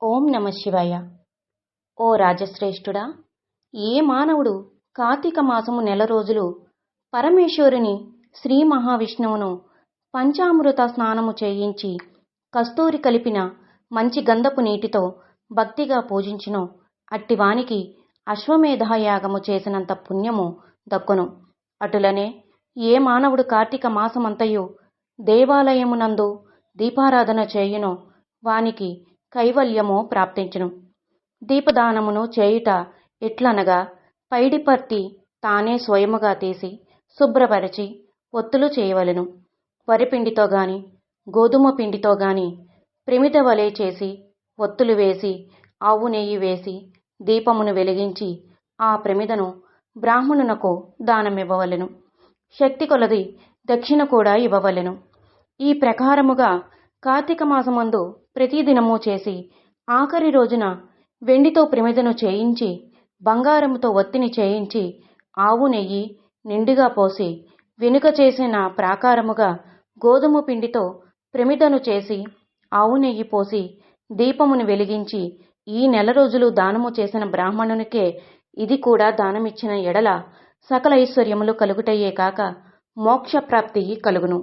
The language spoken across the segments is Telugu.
ఓం నమ శివాయ. ఓ రాజశ్రేష్ఠుడా, ఏ మానవుడు కార్తీక మాసము నెల రోజులు పరమేశ్వరుని శ్రీ మహావిష్ణువును పంచామృత స్నానము చేయించి కస్తూరి కలిపిన మంచి గంధపు నీటితో భక్తిగా పూజించునో అట్టివానికి అశ్వమేధయాగము చేసినంత పుణ్యము దక్కును. అటులనే ఏ మానవుడు కార్తీక మాసమంతయు దేవాలయమునందు దీపారాధన చేయునో వానికి కైవల్యము ప్రాప్తించును. దీపదానమును చేయుట ఎట్లనగా, పైడిపర్తి తానే స్వయముగా తీసి శుభ్రపరచి ఒత్తులు చేయవలెను. వరిపిండితో గాని గోధుమ పిండితో గాని ప్రమిద వలె చేసి ఒత్తులు వేసి ఆవు నెయ్యి వేసి దీపమును వెలిగించి ఆ ప్రమిదను బ్రాహ్మణునకు దానమివ్వవలెను. శక్తి కొలది దక్షిణ కూడా ఇవ్వవలెను. ఈ ప్రకారముగా కార్తీక మాసమందు ప్రతిదినము చేసి ఆఖరి రోజున వెండితో ప్రమిదను చేయించి బంగారముతో ఒత్తిని చేయించి ఆవు నెయ్యి నిండుగా పోసి వెనుక చేసిన ప్రాకారముగా గోధుమ పిండితో ప్రమిదను చేసి ఆవు నెయ్యి పోసి దీపమును వెలిగించి ఈ నెల రోజులు దానము చేసిన బ్రాహ్మణునికే ఇది కూడా దానమిచ్చిన ఎడల సకల ఐశ్వర్యములు కలుగుటయ్యే కాక మోక్షప్రాప్తి కలుగును.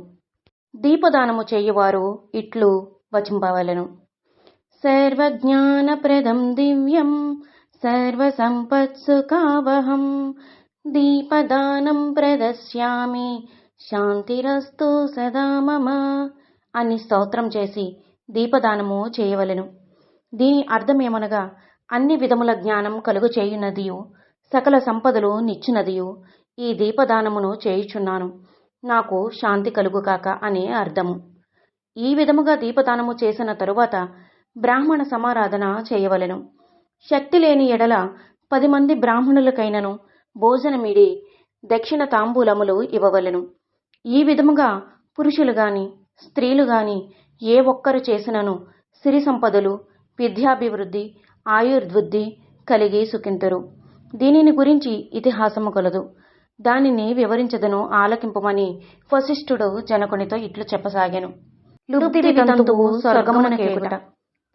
దీపదానము చేయువారు ఇట్లు వచింపవలెను. సర్వజ్ఞానప్రదం దివ్యం సర్వసంపత్సుఖావహం దీపదానం ప్రదస్యామి శాంతిరస్తు సదా మమ అని స్తోత్రం చేసి దీపదానము చేయవలెను. దీని అర్థమేమనగా, అన్ని విధముల జ్ఞానం కలుగు చేయునదియు సకల సంపదలు నిచ్చునదియు ఈ దీపదానమును చేయుచున్నాను, నాకు శాంతి కలుగుకాక అనే అర్థము. ఈ విధముగా దీపదానము చేసిన తరువాత బ్రాహ్మణ సమారాధన చేయవలెను. శక్తి లేని ఎడల 10 మంది బ్రాహ్మణులకైనను భోజనమిడి దక్షిణ తాంబూలములు ఇవ్వవలెను. ఈ విధముగా పురుషులు గాని స్త్రీలు గాని ఏ ఒక్కరు చేసినను సిరి సంపదలు విద్యాభివృద్ధి ఆయుర్వృద్ధి కలిగి సుఖింతురు. దీనిని గురించి ఇతిహాసము కలదు, దానిని వివరించదను ఆలకింపమని వశిష్ఠుడు జనకునితో ఇట్లు చెప్పసాగాను. లుబ్ధి వితంతువు స్వర్గమునకేగుట.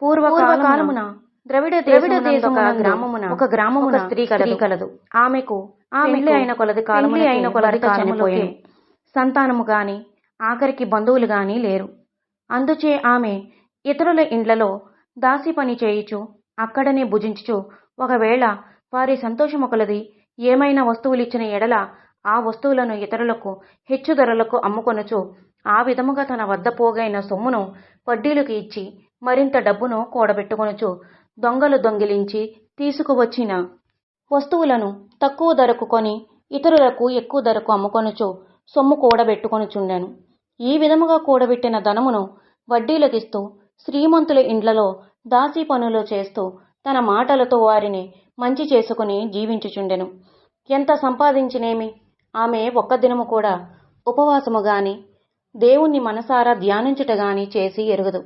పూర్వకాలమున ద్రవిడ దేశమున ఒక గ్రామమున స్త్రీ కలదు. ఆమెకు పెళ్లి అయిన కొలది చనిపోయెను. సంతానము గాని ఆఖరికి బంధువులు గాని లేరు. అందుచే ఆమె ఇతరుల ఇండ్లలో దాసి పని చేయుచు అక్కడనే భుజించుచు ఒకవేళ వారి సంతోషము కొలది ఏమైనా వస్తువులిచ్చిన ఎడల ఆ వస్తువులను ఇతరులకు హెచ్చు ధరలకు అమ్ముకొనుచు ఆ విధముగా తన వద్ద పోగైన సొమ్మును వడ్డీలకు ఇచ్చి మరింత డబ్బును కూడబెట్టుకొనుచు దొంగలు దొంగిలించి తీసుకువచ్చిన వస్తువులను తక్కువ ధరకు కొని ఇతరులకు ఎక్కువ ధరకు అమ్ముకొనుచు సొమ్ము కూడబెట్టుకొనుచుండెను. ఈ విధముగా కూడబెట్టిన ధనమును వడ్డీలకిస్తూ శ్రీమంతుల ఇండ్లలో దాసీ పనులు చేస్తూ తన మాటలతో వారిని మంచి చేసుకుని జీవించుచుండెను. ఎంత సంపాదించినేమి, ఆమె ఒక్క దినము కూడా ఉపవాసము గాని దేవుణ్ణి మనసారా ధ్యానించుట గాని చేసి ఎరుగదు.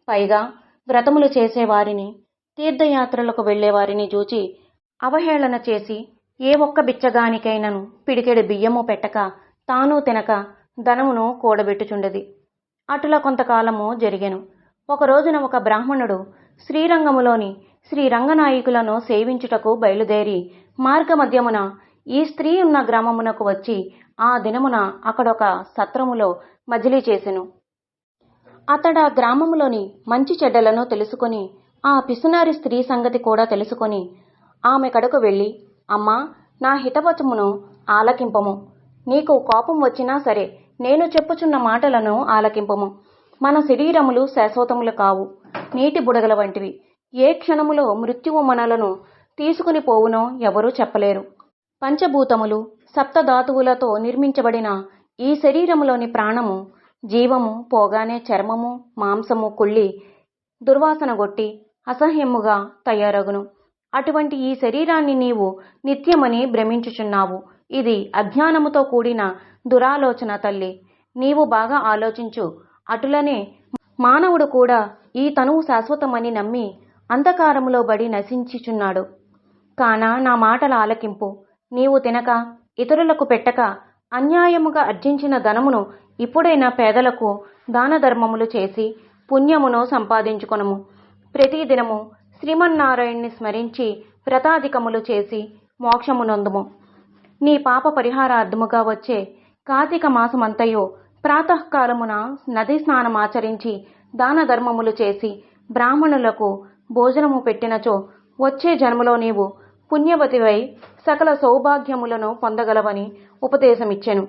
పైగా వ్రతములు చేసేవారిని తీర్థయాత్రలకు వెళ్లేవారిని చూచి అవహేళన చేసి ఏ ఒక్క బిచ్చగానికైనను పిడికెడు బియ్యము పెట్టక తాను తినక ధనమును కూడబెట్టుచుండెది. అటులా కొంతకాలము జరిగెను. ఒక రోజున ఒక బ్రాహ్మణుడు శ్రీరంగములోని శ్రీరంగనాయకులను సేవించుటకు బయలుదేరి మార్గమధ్యమున ఈ స్త్రీ ఉన్న గ్రామమునకు వచ్చి ఆ దినమున అక్కడొక సత్రములో మజిలీ చేసెను. అతడా గ్రామములోని మంచి చెడ్డలను తెలుసుకొని ఆ పిసునారి స్త్రీ సంగతి కూడా తెలుసుకొని ఆమె కడకు వెళ్ళి, అమ్మా, నా హితవచమును ఆలకింపము. నీకు కోపం వచ్చినా సరే నేను చెప్పుచున్న మాటలను ఆలకింపము. మన శరీరములు శాశ్వతములు కావు, నీటి బుడగల వంటివి. ఏ క్షణములో మృత్యువు మనలను తీసుకుని పోవునో ఎవరూ చెప్పలేరు. పంచభూతములు సప్తధాతువులతో నిర్మించబడిన ఈ శరీరములోని ప్రాణము జీవము పోగానే చర్మము మాంసము కుళ్ళి దుర్వాసన గొట్టి అసహ్యముగా తయారగును. అటువంటి ఈ శరీరాన్ని నీవు నిత్యమని భ్రమించుచున్నావు. ఇది అజ్ఞానముతో కూడిన దురాలోచన తల్లి. నీవు బాగా ఆలోచించు. అటులనే మానవుడు కూడా ఈ తనువు శాశ్వతమని నమ్మి అంధకారములో బడి నశించుచున్నాడు. కాన నా మాటల ఆలకింపు. నీవు తినక ఇతరులకు పెట్టక అన్యాయముగా అర్జించిన ధనమును ఇప్పుడైనా పేదలకు దాన ధర్మములు చేసి పుణ్యమును సంపాదించుకొనుము. ప్రతిదినము శ్రీమన్నారాయణ్ణి స్మరించి వ్రతాధికములు చేసి మోక్షమునొందుము. నీ పాప పరిహారార్థముగా వచ్చే కార్తీక మాసమంతయు ప్రాతకాలమున నదీ స్నానమాచరించి దాన ధర్మములు చేసి బ్రాహ్మణులకు భోజనము పెట్టినచో వచ్చే జన్మలో నీవు పుణ్యవతివై సకల సౌభాగ్యములను పొందగలవని ఉపదేశమిచ్చెను.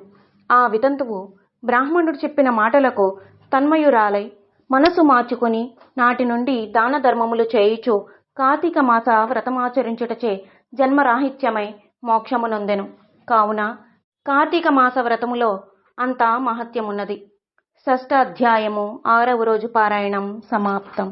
ఆ వితంతువు బ్రాహ్మణుడు చెప్పిన మాటలకు తన్మయురాలై మనసు మార్చుకుని నాటి నుండి దాన ధర్మములు చేయుచు కార్తీక మాస వ్రతమాచరించుటచే జన్మరాహిత్యమై మోక్షమునొందెను. కావున కార్తీక మాస వ్రతములో అంత మహత్యమున్నది. 6వ అధ్యాయము 6వ రోజు పారాయణం సమాప్తం.